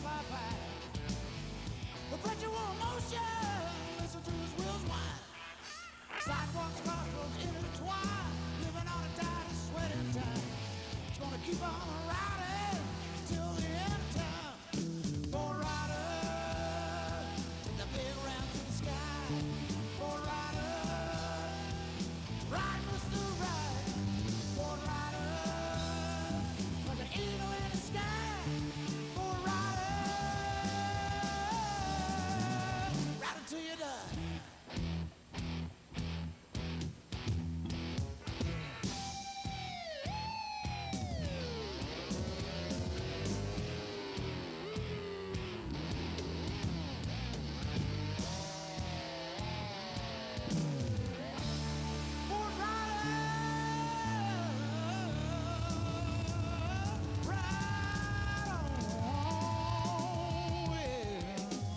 fly by. Perpetual motion, listen to his wheels whine. Sidewalks, crossroads, intertwine, living on a tiny sweating time. It's gonna keep on riding till the end of time. Born rider, take the big round to the sky. Born rider, ride Mr. Ride. Born rider, like an eagle in the sky. Born rider, ride until you die.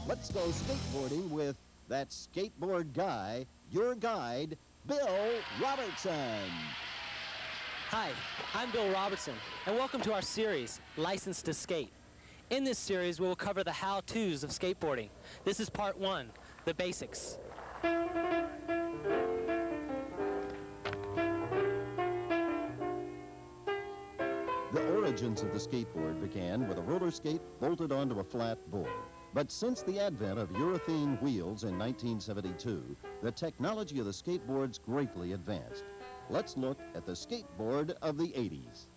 Let's go skateboarding with that skateboard guy, your guide, Bill Robertson. Hi, I'm Bill Robertson, and welcome to our series, Licensed to Skate. In this series, we will cover the how-tos of skateboarding. This is part 1, the basics. The origins of the skateboard began with a roller skate bolted onto a flat board. But since the advent of urethane wheels in 1972, the technology of the skateboard's greatly advanced. Let's look at the skateboard of the 80s.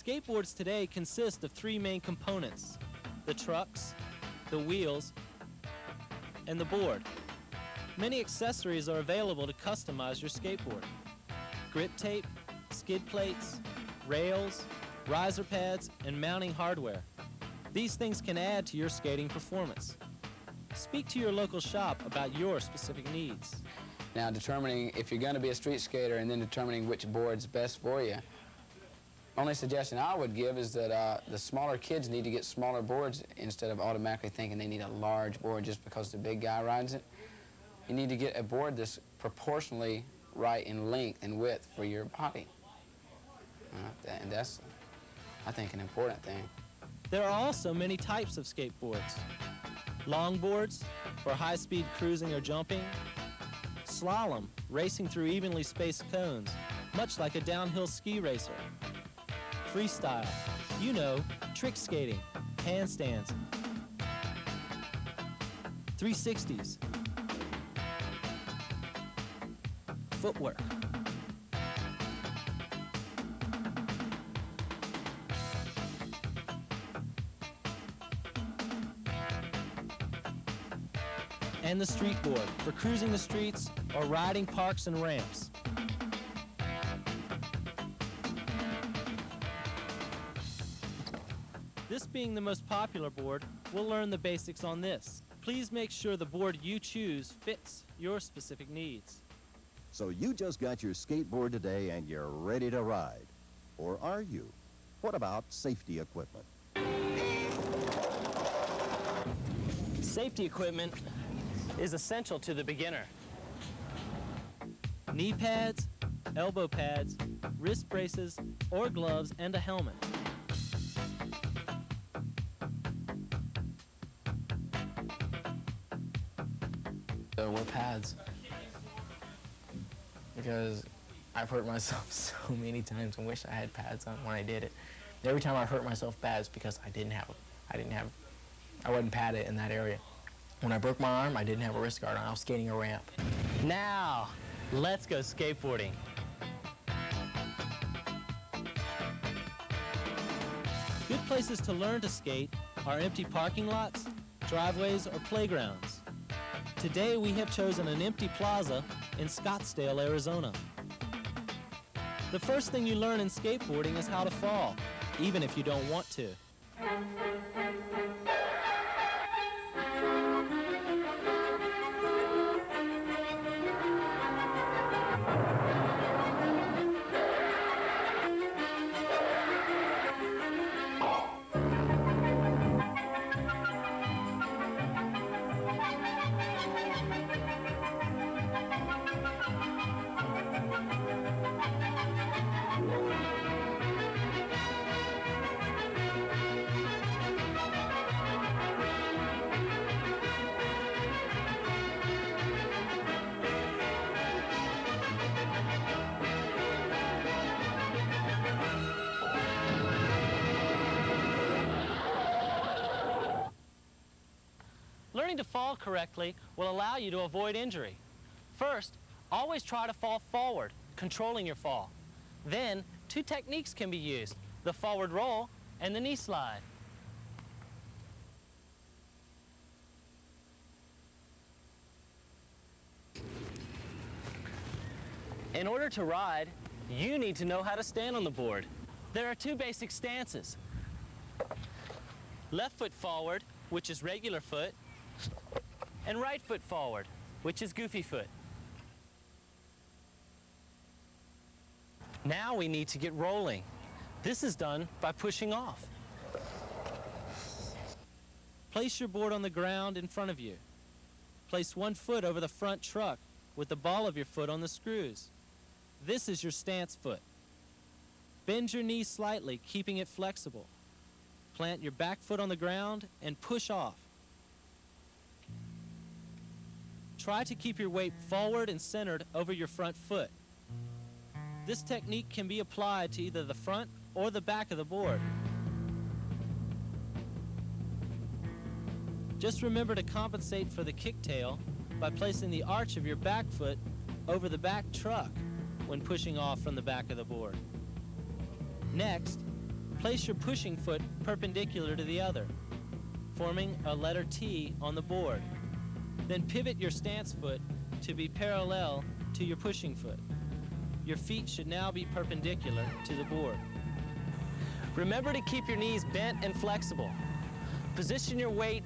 Skateboards today consist of three main components: the trucks, the wheels, and the board. Many accessories are available to customize your skateboard: grip tape, skid plates, rails, riser pads, and mounting hardware. These things can add to your skating performance. Speak to your local shop about your specific needs. Now, determining if you're going to be a street skater and then determining which board's best for you, only suggestion I would give is that the smaller kids need to get smaller boards instead of automatically thinking they need a large board just because the big guy rides it. You need to get a board that's proportionally right in length and width for your body. And that's, I think, an important thing. There are also many types of skateboards. Longboards for high-speed cruising or jumping. Slalom, racing through evenly spaced cones, much like a downhill ski racer. Freestyle, you know, trick skating, handstands. 360s. Footwork. And the street board for cruising the streets or riding parks and ramps. This being the most popular board, we'll learn the basics on this. Please make sure the board you choose fits your specific needs. So you just got your skateboard today and you're ready to ride. Or are you? What about safety equipment? Safety equipment is essential to the beginner. Knee pads, elbow pads, wrist braces, or gloves, and a helmet. Wear pads, because I've hurt myself so many times and wish I had pads on when I did it. Every time I hurt myself bad, it's because I wasn't padded in that area. When I broke my arm, I didn't have a wrist guard on. I was skating a ramp. Now, let's go skateboarding. Good places to learn to skate are empty parking lots, driveways, or playgrounds. Today, we have chosen an empty plaza in Scottsdale, Arizona. The first thing you learn in skateboarding is how to fall, even if you don't want to. Learning to fall correctly will allow you to avoid injury. First, always try to fall forward, controlling your fall. Then, two techniques can be used: the forward roll and the knee slide. In order to ride, you need to know how to stand on the board. There are two basic stances: left foot forward, which is regular foot, and right foot forward, which is goofy foot. Now we need to get rolling. This is done by pushing off. Place your board on the ground in front of you. Place one foot over the front truck with the ball of your foot on the screws. This is your stance foot. Bend your knee slightly, keeping it flexible. Plant your back foot on the ground and push off. Try to keep your weight forward and centered over your front foot. This technique can be applied to either the front or the back of the board. Just remember to compensate for the kicktail by placing the arch of your back foot over the back truck when pushing off from the back of the board. Next, Place your pushing foot perpendicular to the other, forming a letter T on the board. Then pivot your stance foot to be parallel to your pushing foot. Your feet should now be perpendicular to the board. Remember to keep your knees bent and flexible. Position your weight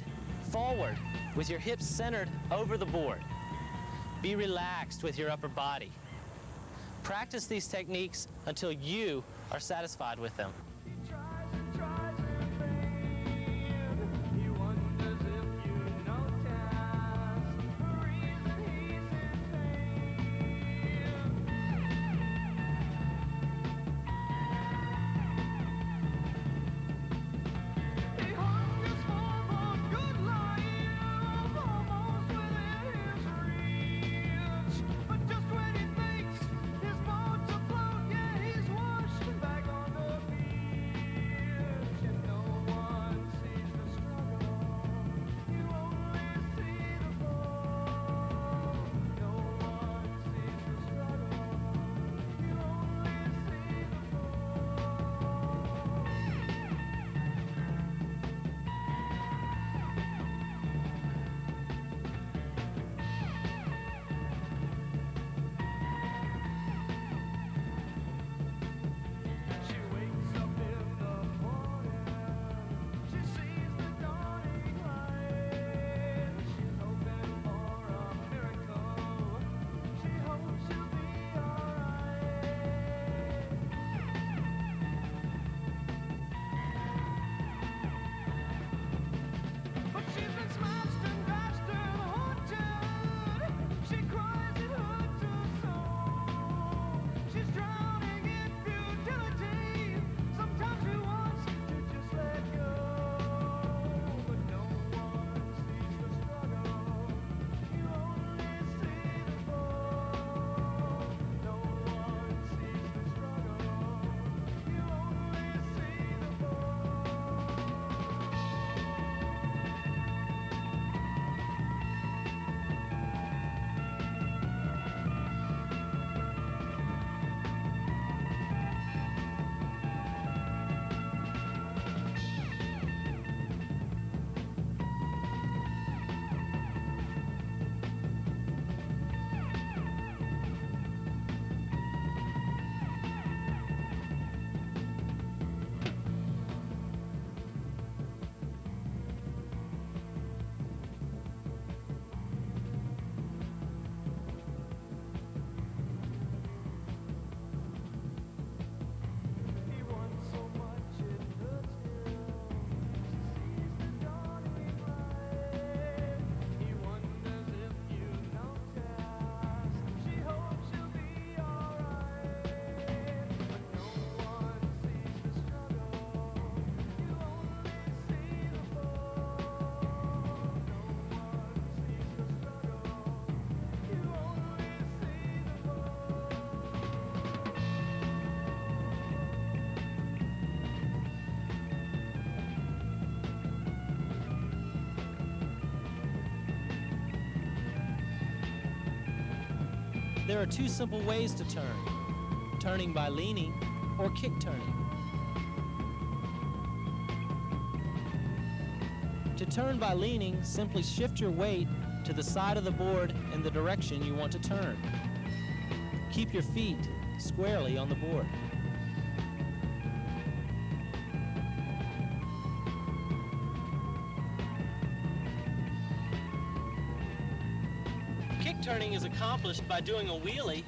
forward with your hips centered over the board. Be relaxed with your upper body. Practice these techniques until you are satisfied with them. There are two simple ways to turn: turning by leaning or kick turning. To turn by leaning, simply shift your weight to the side of the board in the direction you want to turn. Keep your feet squarely on the board. Kick turning is accomplished by doing a wheelie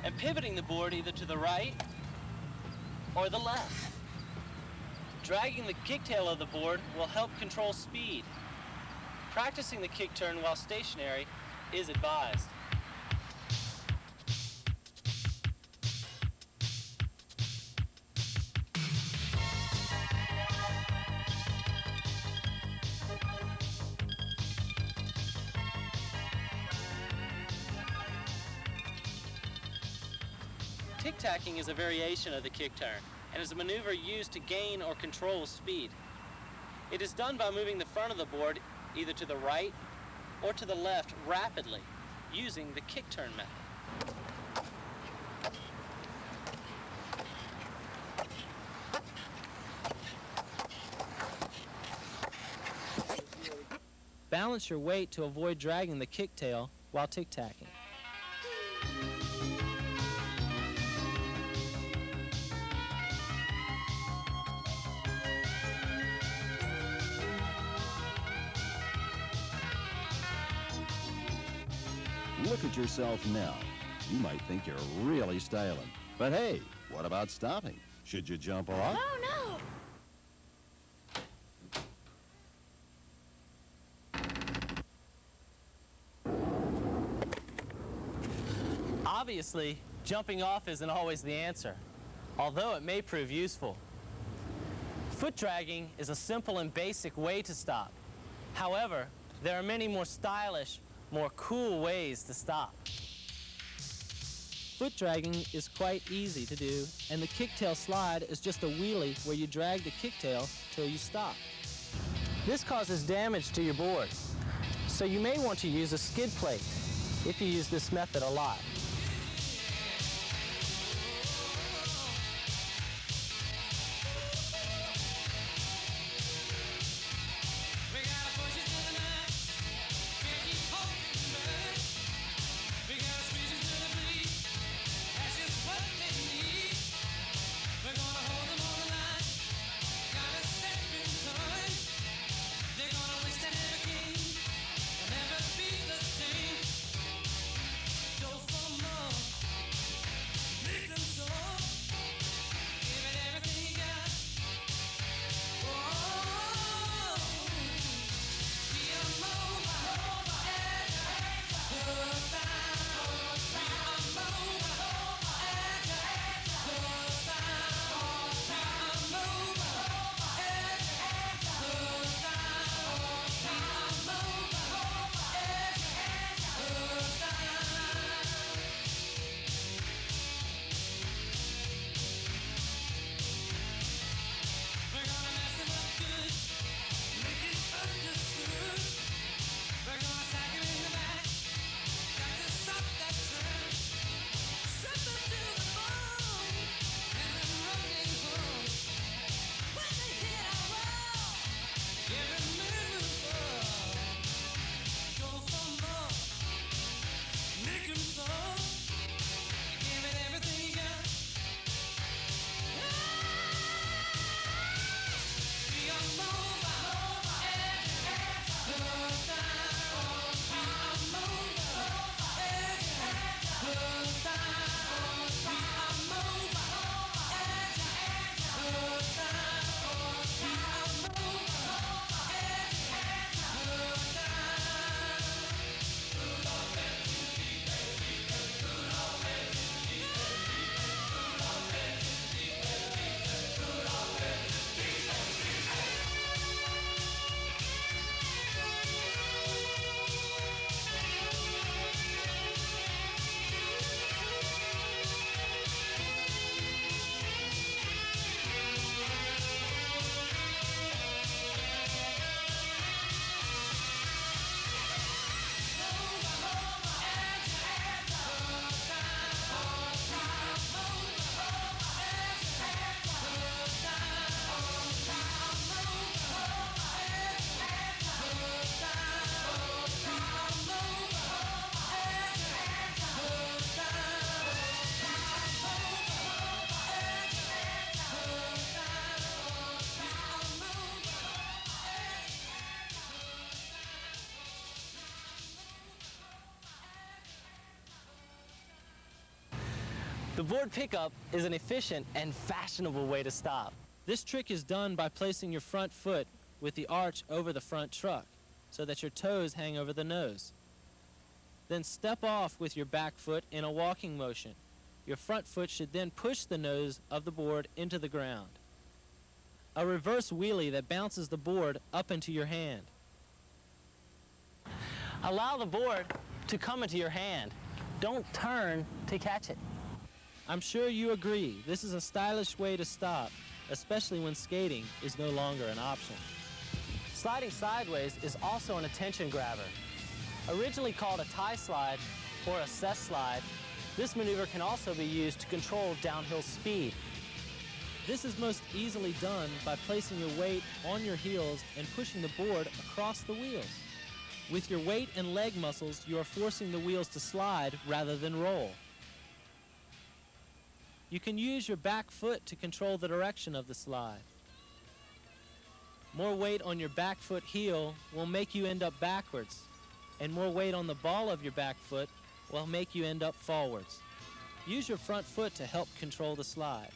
and pivoting the board either to the right or the left. Dragging the kick tail of the board will help control speed. Practicing the kick turn while stationary is advised. Tic-tacking is a variation of the kick turn and is a maneuver used to gain or control speed. It is done by moving the front of the board either to the right or to the left rapidly using the kick turn method. Balance your weight to avoid dragging the kicktail while tic-tacking. Look at yourself now. You might think you're really styling. But hey, what about stopping? Should you jump off? Oh, no! Obviously, jumping off isn't always the answer, although it may prove useful. Foot dragging is a simple and basic way to stop. However, there are many more stylish, more cool ways to stop. Foot dragging is quite easy to do, and the kicktail slide is just a wheelie where you drag the kicktail till you stop. This causes damage to your board, so you may want to use a skid plate if you use this method a lot. The board pickup is an efficient and fashionable way to stop. This trick is done by placing your front foot with the arch over the front truck so that your toes hang over the nose. Then step off with your back foot in a walking motion. Your front foot should then push the nose of the board into the ground. A reverse wheelie that bounces the board up into your hand. Allow the board to come into your hand. Don't turn to catch it. I'm sure you agree, this is a stylish way to stop, especially when skating is no longer an option. Sliding sideways is also an attention grabber. Originally called a tie slide or a cess slide, this maneuver can also be used to control downhill speed. This is most easily done by placing your weight on your heels and pushing the board across the wheels. With your weight and leg muscles, you are forcing the wheels to slide rather than roll. You can use your back foot to control the direction of the slide. More weight on your back foot heel will make you end up backwards, and more weight on the ball of your back foot will make you end up forwards. Use your front foot to help control the slide.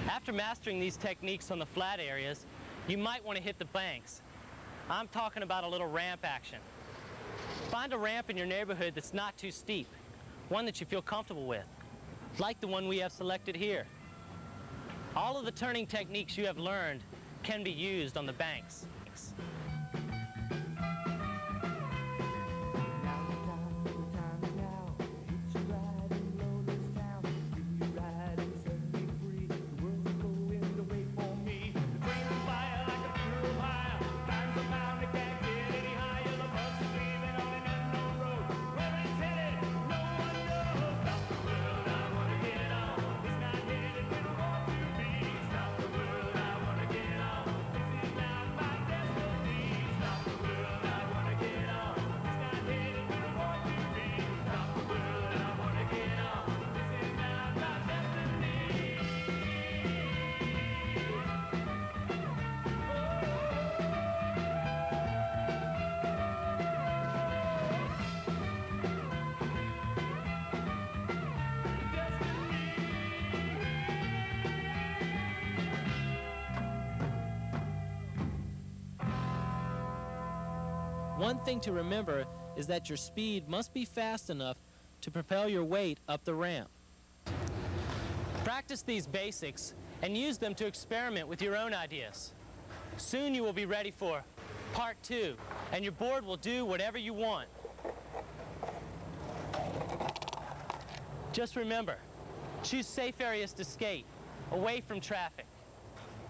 After mastering these techniques on the flat areas, you might want to hit the banks. I'm talking about a little ramp action. Find a ramp in your neighborhood that's not too steep, one that you feel comfortable with, like the one we have selected here. All of the turning techniques you have learned can be used on the banks. One thing to remember is that your speed must be fast enough to propel your weight up the ramp. Practice these basics and use them to experiment with your own ideas. Soon you will be ready for part 2, and your board will do whatever you want. Just remember, choose safe areas to skate, away from traffic.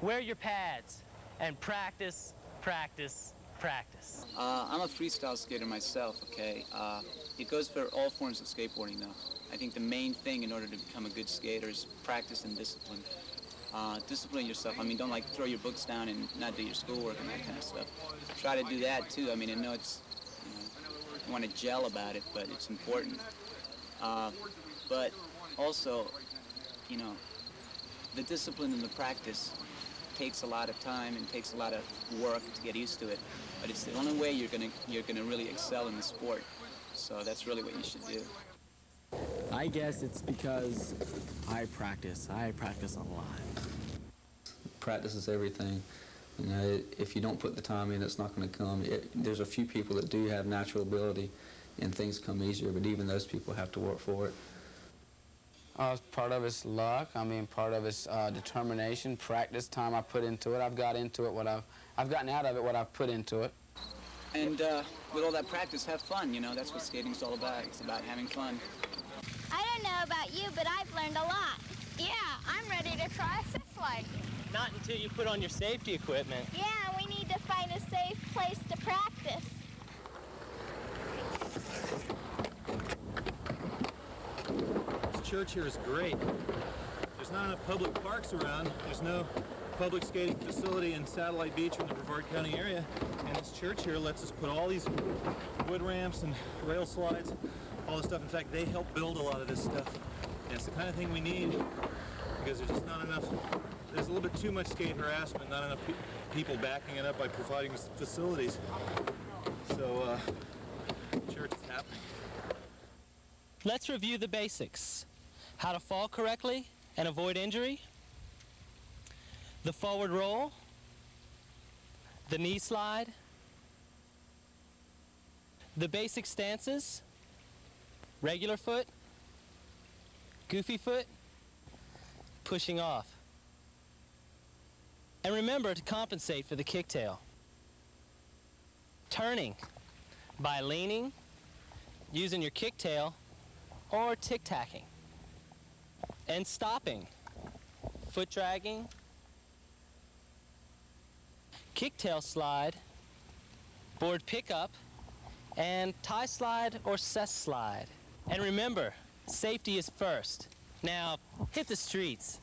Wear your pads, and practice, practice, practice. I'm a freestyle skater myself, okay? It goes for all forms of skateboarding, though. I think the main thing in order to become a good skater is practice and discipline. Discipline yourself. I mean, don't like throw your books down and not do your schoolwork and that kind of stuff. Try to do that too. I mean, I know it's, you want to gel about it, but it's important. But also, the discipline and the practice takes a lot of time and takes a lot of work to get used to it. But it's the only way you're gonna really excel in the sport. So that's really what you should do. I guess it's because I practice a lot. Practice is everything. If you don't put the time in, it's not going to come. There's a few people that do have natural ability and things come easier, but even those people have to work for it. Part of it's luck. I mean, part of it's determination, practice, time I put into it. I've got into it I've gotten out of it what I've put into it. And with all that practice, have fun. That's what skating's all about. It's about having fun. I don't know about you, but I've learned a lot. Yeah, I'm ready to try a six leg. Not until you put on your safety equipment. Yeah, we need to find a safe place to practice. This church here is great. There's not enough public parks around. There's no public skating facility in Satellite Beach or in the Brevard County area. And this church here lets us put all these wood ramps and rail slides, all this stuff. In fact, they help build a lot of this stuff. And it's the kind of thing we need because there's just not enough, there's a little bit too much skate harassment, not enough people backing it up by providing facilities. So, church is happening. Let's review the basics. How to fall correctly and avoid injury. The forward roll. The knee slide. The basic stances. Regular foot. Goofy foot. Pushing off. And remember to compensate for the kicktail. Turning by leaning, using your kicktail, or tic-tacking. And stopping, foot dragging, kicktail slide, board pickup, and tie slide or cess slide. And remember, Safety is first. Now, hit the streets.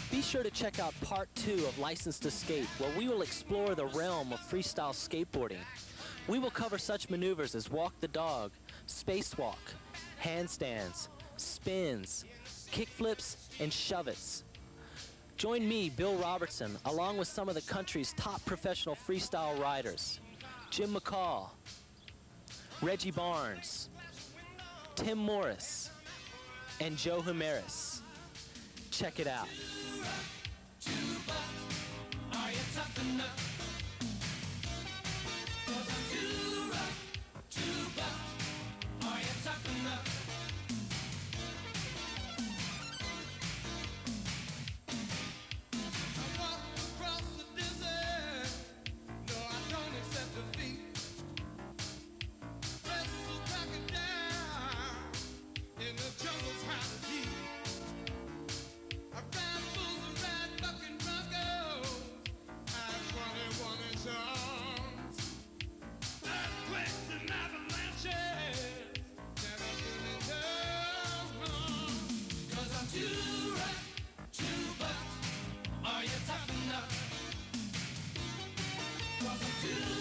Be sure to check out part 2 of License to Skate, where we will explore the realm of freestyle skateboarding. We will cover such maneuvers as walk the dog, spacewalk, handstands, spins, kickflips, and shove-its. Join me, Bill Robertson, along with some of the country's top professional freestyle riders, Jim McCall, Reggie Barnes, Tim Morris, and Joe Jimenez. Check it out. Are you tough enough? 'Cause I'm too rough, too buff. Are you tough enough? I walk across the desert. No, I don't accept defeat. Wrestle back and down in the jungle's hot and heat. I ran bulls and ran bucking broncos. I had 21 inch arms. Earthquakes and avalanches. Never feeling down. 'Cause I'm too rough, too buff. Are you tough enough? 'Cause I'm too